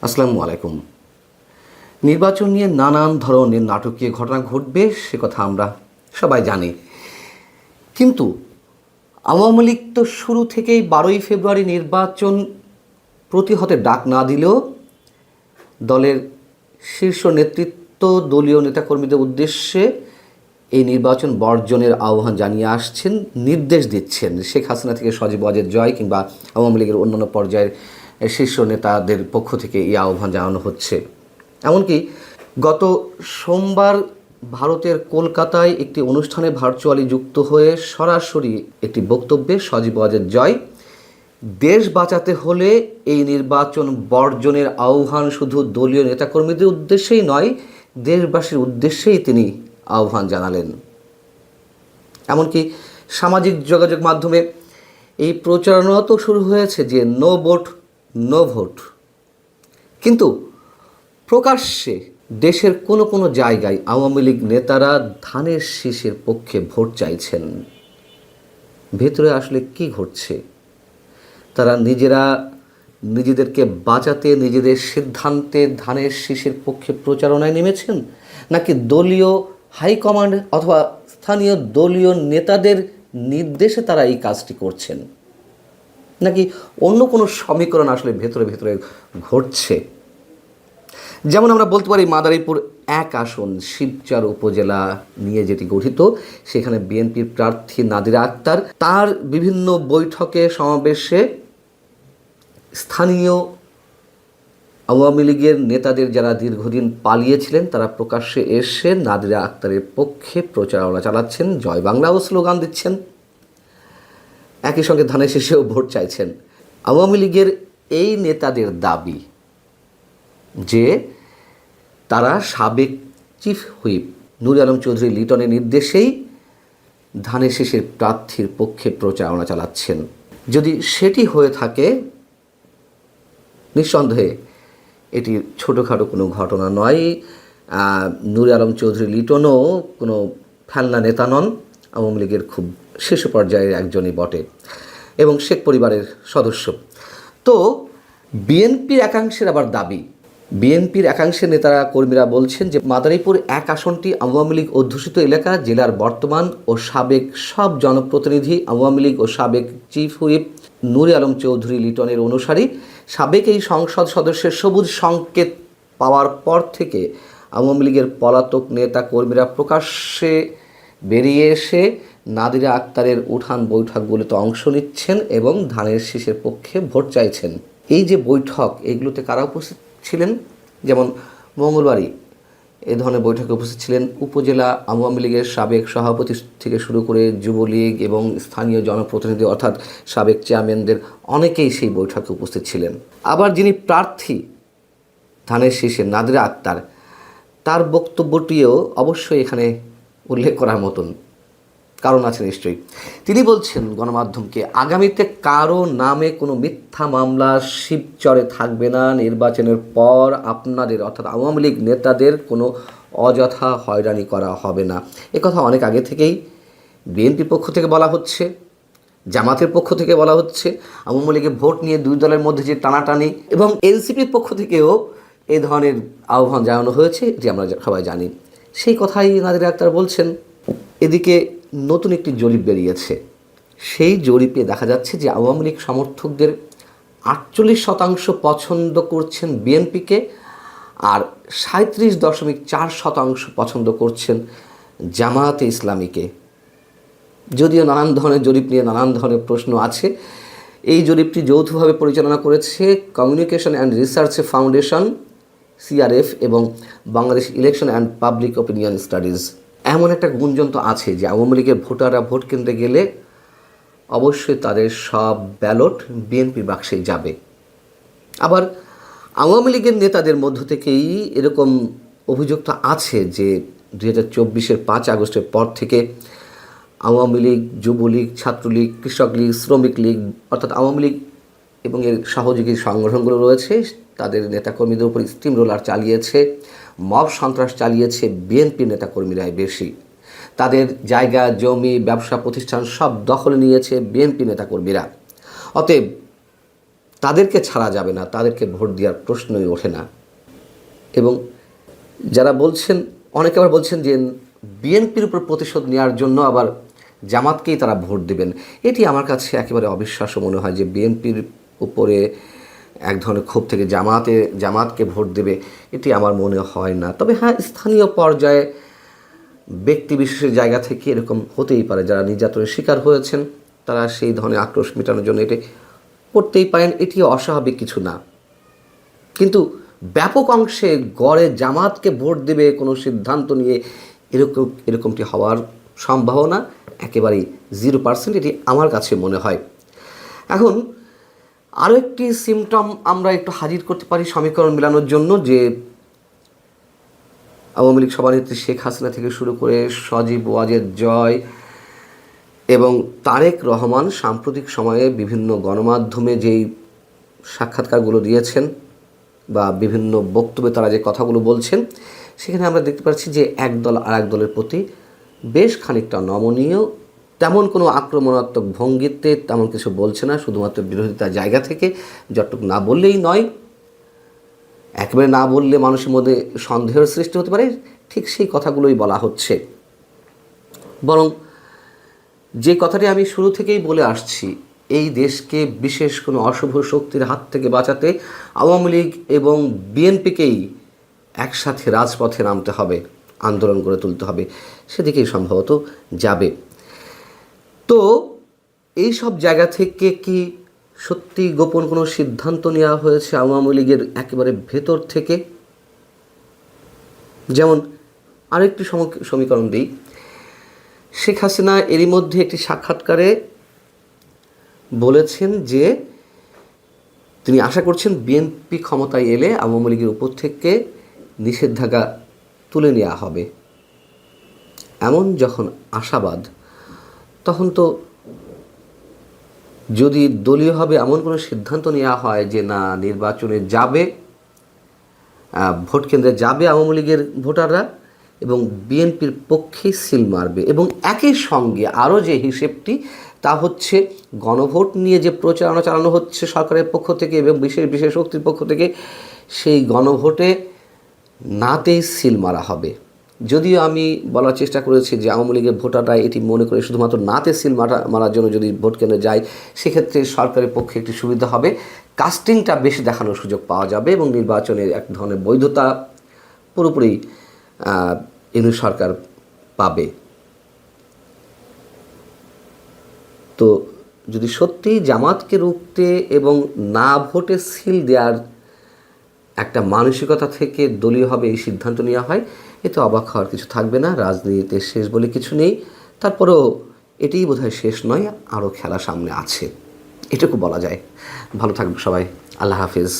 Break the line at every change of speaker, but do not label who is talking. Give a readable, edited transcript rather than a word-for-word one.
আসসালামু আলাইকুম। নির্বাচন নিয়ে নানান ধরনের নাটকীয় ঘটনা ঘটবে সে কথা আমরা সবাই জানি, কিন্তু আওয়ামী লীগ তো শুরু থেকেই 12ই ফেব্রুয়ারি নির্বাচন প্রতিহতে ডাক না দিলেও দলের শীর্ষ নেতৃত্ব দলীয় নেতাকর্মীদের উদ্দেশ্যে এই নির্বাচন বর্জনের আহ্বান জানিয়ে আসছেন, নির্দেশ দিচ্ছেন। শেখ হাসিনা থেকে সজীব ওয়াজেদ জয় কিংবা আওয়ামী লীগের অন্যান্য পর্যায়ের শীর্ষ নেতাদের পক্ষ থেকে এই আহ্বান জানানো হচ্ছে। এমনকি গত সোমবার ভারতের কলকাতায় একটি অনুষ্ঠানে ভার্চুয়ালি যুক্ত হয়ে সরাসরি একটি বক্তব্যে সজীব ওয়াজেদ জয় দেশ বাঁচাতে হলে এই নির্বাচন বর্জনের আহ্বান শুধু দলীয় নেতাকর্মীদের উদ্দেশ্যেই নয়, দেশবাসীর উদ্দেশ্যেই তিনি আহ্বান জানালেন। এমনকি সামাজিক যোগাযোগ মাধ্যমে এই প্রচারণা তো শুরু হয়েছে যে নো ভোট নো ভোট, কিন্তু প্রকাশ্যে দেশের কোনো কোনো জায়গায় আওয়ামী লীগ নেতারা ধানের শীষের পক্ষে ভোট চাইছেন। ভেতরে আসলে কি ঘটছে? তারা নিজেদেরকে বাঁচাতে নিজেদের সিদ্ধান্তে ধানের শীষের পক্ষে প্রচারণায় নেমেছেন, নাকি দলীয় হাইকমান্ড অথবা স্থানীয় দলীয় নেতাদের নির্দেশে তারা এই কাজটি করছেন, নাকি অন্য কোনো সমীকরণ আসলে ভেতরে ভেতরে ঘটছে? যেমন আমরা বলতে পারি মাদারীপুর 1 আসন শিবচর উপজেলা নিয়ে যেটি গঠিত, সেখানে বিএনপির প্রার্থী নাদিরা আক্তার তার বিভিন্ন বৈঠকে সমাবেশে স্থানীয় আওয়ামী লীগের নেতাদের যারা দীর্ঘদিন পালিয়েছিলেন তারা প্রকাশ্যে এসে নাদিরা আক্তারের পক্ষে প্রচারণা চালাচ্ছেন, জয় বাংলাও স্লোগান দিচ্ছেন, একই সঙ্গে ধানের শীষেও ভোট চাইছেন। আওয়ামী লীগের এই নেতাদের দাবি যে তারা সাবেক চিফ হুইপ নূর আলম চৌধুরী লিটনের নির্দেশেই ধানের শীষের প্রার্থীর পক্ষে প্রচারণা চালাচ্ছেন। যদি সেটি হয়ে থাকে, নিঃসন্দেহে এটি ছোটোখাটো কোনো ঘটনা নয়। নূর আলম চৌধুরী লিটনও কোনো ফেলনা নেতা নন, আওয়ামী লীগের খুব শীর্ষ পর্যায়ের একজনই বটে এবং শেখ পরিবারের সদস্য। তো বিএনপির একাংশের আবার দাবি, বিএনপির একাংশের নেতারা কর্মীরা বলছেন যে মাদারীপুর 1 আসনটি আওয়ামী লীগ অধ্যুষিত এলাকা, জেলার বর্তমান ও সাবেক সব জনপ্রতিনিধি আওয়ামী লীগ ও সাবেক চিফ হুইপ নূর আলম চৌধুরী লিটনের অনুসারী। সাবেক এই সংসদ সদস্যের সবুজ সংকেত পাওয়ার পর থেকে আওয়ামী লীগের পলাতক নেতা কর্মীরা প্রকাশ্যে বেরিয়ে এসে নাদিরা আক্তারের উঠান বৈঠকগুলোতে অংশ নিচ্ছেন এবং ধানের শীষের পক্ষে ভোট চাইছেন। এই যে বৈঠক, এগুলোতে কারা উপস্থিত ছিলেন? যেমন মঙ্গলবারই এ ধরনের বৈঠকে উপস্থিত ছিলেন উপজেলা আওয়ামী লীগের সাবেক সভাপতি থেকে শুরু করে যুবলীগ এবং স্থানীয় জনপ্রতিনিধি অর্থাৎ সাবেক চেয়ারম্যানদের অনেকেই সেই বৈঠকে উপস্থিত ছিলেন। আবার যিনি প্রার্থী ধানের শীষে নাদিরা আক্তার, তার বক্তব্যটিও অবশ্যই এখানে উল্লেখ করার মতন, কারণ আছে নিশ্চয়ই। তিনি বলছেন গণমাধ্যমকে, আগামীতে কারো নামে কোনো মিথ্যা মামলা শিবচরে থাকবে না, নির্বাচনের পর আপনাদের অর্থাৎ আওয়ামী লীগ নেতাদের কোনো অযথা হয়রানি করা হবে না। একথা অনেক আগে থেকেই বিএনপির পক্ষ থেকে বলা হচ্ছে, জামাতের পক্ষ থেকে বলা হচ্ছে, আওয়ামী লীগের ভোট নিয়ে দুই দলের মধ্যে যে টানাটানি এবং এনসিপির পক্ষ থেকেও এই ধরনের আহ্বান জানানো হয়েছে, এটি আমরা সবাই জানি। সেই কথাই নাদিরা আক্তার বলছেন। এদিকে নতুন একটি জরিপ বেরিয়েছে, সেই জরিপে দেখা যাচ্ছে যে আওয়ামী লীগ সমর্থকদের 48% পছন্দ করছেন বিএনপিকে আর 37.4% পছন্দ করছেন জামায়াতে ইসলামীকে। যদিও নানান ধরনের জরিপ নিয়ে নানান ধরনের প্রশ্ন আছে, এই জরিপটি যৌথভাবে পরিচালনা করেছে communication and research foundation CRF এবং Bangladesh election and public opinion studies. এমন একটা গুঞ্জন তো আছে যে আওয়ামী লীগের ভোটাররা ভোট কেন্দ্রে গেলে অবশ্যই তাদের সব ব্যালট বিএনপি বাক্সেই যাবে। আবার আওয়ামী লীগের নেতাদের মধ্য থেকেই এরকম অভিযোগ তো আছে যে 2024-এর 5 আগস্টের পর থেকে আওয়ামী লীগ, যুবলীগ, ছাত্রলীগ, কৃষক লীগ, শ্রমিক লীগ অর্থাৎ আওয়ামী লীগ এবং এর সহযোগী সংগঠনগুলো রয়েছে, তাদের নেতাকর্মীদের উপর স্টিম রোলার চালিয়েছে, মব সন্ত্রাস চালিয়েছে বিএনপি নেতাকর্মীরাই বেশি। তাদের জায়গা, জমি, ব্যবসা প্রতিষ্ঠান সব দখলে নিয়েছে বিএনপি নেতাকর্মীরা। অতএব তাদেরকে ছাড়া যাবে না, তাদেরকে ভোট দেওয়ার প্রশ্নই ওঠে না। এবং যারা বলছেন, অনেকে আবার বলছেন যে বিএনপির উপর প্রতিশোধ নেওয়ার জন্য আবার জামাতকেই তারা ভোট দেবেন। এটি আমার কাছে একেবারে অবিশ্বাস্য মনে হয় যে বিএনপির উপরে এক ধরনের ক্ষোভ থেকে জামাতকে ভোট দেবে, এটি আমার মনে হয় না। তবে হ্যাঁ, স্থানীয় পর্যায়ে ব্যক্তি বিশেষের জায়গা থেকে এরকম হতেই পারে, যারা নির্যাতনের শিকার হয়েছেন তারা সেই ধরনের আক্রোশ মেটানোর জন্য এটি করতেই পারেন, এটি অস্বাভাবিক কিছু না। কিন্তু ব্যাপক অংশে গড়ে জামাতকে ভোট দেবে কোনো সিদ্ধান্ত নিয়ে এরকমটি হওয়ার সম্ভাবনা একেবারেই 0%, এটি আমার কাছে মনে হয়। এখন আরও একটি সিমটম আমরা একটু হাজির করতে পারি সমীকরণ মেলানোর জন্য, যে আওয়ামী লীগ সভানেত্রী শেখ হাসিনা থেকে শুরু করে সজীব ওয়াজেদ জয় এবং তারেক রহমান সাম্প্রতিক সময়ে বিভিন্ন গণমাধ্যমে যেই সাক্ষাৎকারগুলো দিয়েছেন বা বিভিন্ন বক্তব্যে তারা যে কথাগুলো বলছেন, সেখানে আমরা দেখতে পাচ্ছি যে এক দল আর এক দলের প্রতি বেশ খানিকটা নমনীয়, তেমন কোনো আক্রমণাত্মক ভঙ্গিতে তেমন কিছু বলছে না, শুধুমাত্র বিরোধিতার জায়গা থেকে যতটুকু না বললেই নয়, একেবারে না বললে মানুষের মধ্যে সন্দেহের সৃষ্টি হতে পারে, ঠিক সেই কথাগুলোই বলা হচ্ছে। বরং যে কথাটি আমি শুরু থেকেই বলে আসছি, এই দেশকে বিশেষ কোনো অশুভ শক্তির হাত থেকে বাঁচাতে আওয়ামী লীগ এবং বিএনপিকেই একসাথে রাজপথে নামতে হবে, আন্দোলন গড়ে তুলতে হবে, সেদিকেই সম্ভবত যাবে। তো এই সব জায়গা থেকে কি সত্যি গোপন কোনো সিদ্ধান্ত নেওয়া হয়েছে আওয়ামী লীগের একেবারে ভেতর থেকে? যেমন আরেকটি সমীকরণ দিই, শেখ হাসিনা এরই মধ্যে একটি সাক্ষাৎকারে বলেছেন যে তিনি আশা করছেন বিএনপি ক্ষমতায় এলে আওয়ামী লীগের উপর থেকে নিষেধাজ্ঞা তুলে নেওয়া হবে। এমন যখন আশাবাদ, তখন তো যদি দলীয়ভাবে এমন কোনো সিদ্ধান্ত নেওয়া হয় যে না, নির্বাচনে যাবে, ভোট কেন্দ্রে যাবে আওয়ামী লীগের ভোটাররা এবং বিএনপির পক্ষে সিল মারবে, এবং একই সঙ্গে আরও যে হিসেবটি, তা হচ্ছে গণভোট নিয়ে যে প্রচারণা চালানো হচ্ছে সরকারের পক্ষ থেকে এবং বিশেষ শক্তির পক্ষ থেকে, সেই গণভোটে নাতেই সিল মারা হবে। যদিও আমি বলার চেষ্টা করেছি যে আওয়ামী লীগের ভোটাররা এটি মনে করে শুধুমাত্র নাতে সিল মারার জন্য যদি ভোট কেন্দ্রে যায়, সেক্ষেত্রে সরকারের পক্ষে একটি সুবিধা হবে, কাস্টিংটা বেশি দেখানোর সুযোগ পাওয়া যাবে এবং নির্বাচনের এক ধরনের বৈধতা পুরোপুরি ইউনিট সরকার পাবে। তো যদি সত্যিই জামাতকে রুখতে এবং না ভোটে সিল দেওয়ার একটা মানসিকতা থেকে দলীয়ভাবে এই সিদ্ধান্ত নেওয়া হয়, এতে অবাক হওয়ার কিছু থাকবে না। রাজনীতিতে শেষ বলে কিছু নেই, তারপরেও এটিই বোধহয় শেষ নয়, আরও খেলা সামনে আছে, এটুকু বলা যায়। ভালো থাকবে সবাই, আল্লাহ হাফিজ।